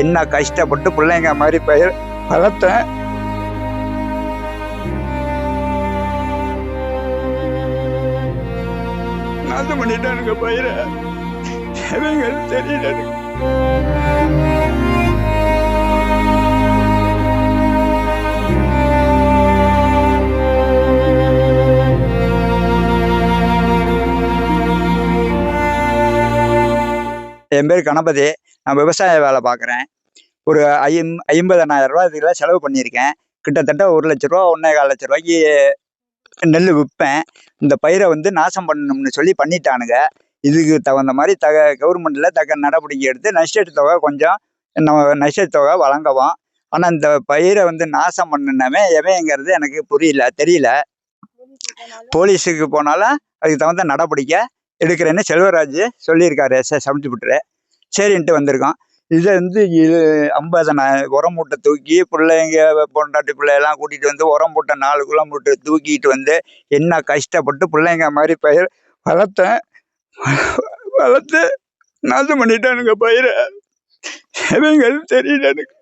என்ன கஷ்டப்பட்டு பிள்ளைங்க மாதிரி பயிர் வளர்த்தேன். நாசம் பண்ணிட்டானுங்க பயிரை. தெரியல. என் பேர் கணபதி. நான் விவசாய வேலை பார்க்குறேன். ஒரு 50,000 ரூபா இதுக்கெல்லாம் செலவு பண்ணியிருக்கேன். கிட்டத்தட்ட 1,00,000 ரூபா 1,4 லட்ச ரூபாய்க்கு நெல் விற்பேன். இந்த பயிரை நாசம் பண்ணணும்னு சொல்லி பண்ணிட்டானுங்க. இதுக்கு தகுந்த மாதிரி கவர்மெண்ட்டில் தக்க நடவடிக்கை எடுத்து நஷ்டத் தொகை கொஞ்சம் நஷ்டத் தொகை வழங்கவும். ஆனால் இந்த பயிரை நாசம் பண்ணினவன் எவங்கிறது எனக்கு தெரியல. போலீஸுக்கு போனாலும் அதுக்கு தகுந்த நடவடிக்கை எடுக்கிறேன்னு செல்வராஜ் சொல்லியிருக்காரு. சமைச்சுவிட்டுரு சரின்ட்டு வந்திருக்கோம். இதை 50,000 உரம் மூட்டை தூக்கி பிள்ளைங்க பொண்டாட்டி பிள்ளையெல்லாம் கூட்டிகிட்டு உரம் மூட்டை 4 கிலோமீட்டர் தூக்கிட்டு என்ன கஷ்டப்பட்டு பிள்ளைங்க மாதிரி பயிர் வளர்த்து நாசம் பண்ணிட்டானுங்க பயிரை. தெரியல எனக்கு.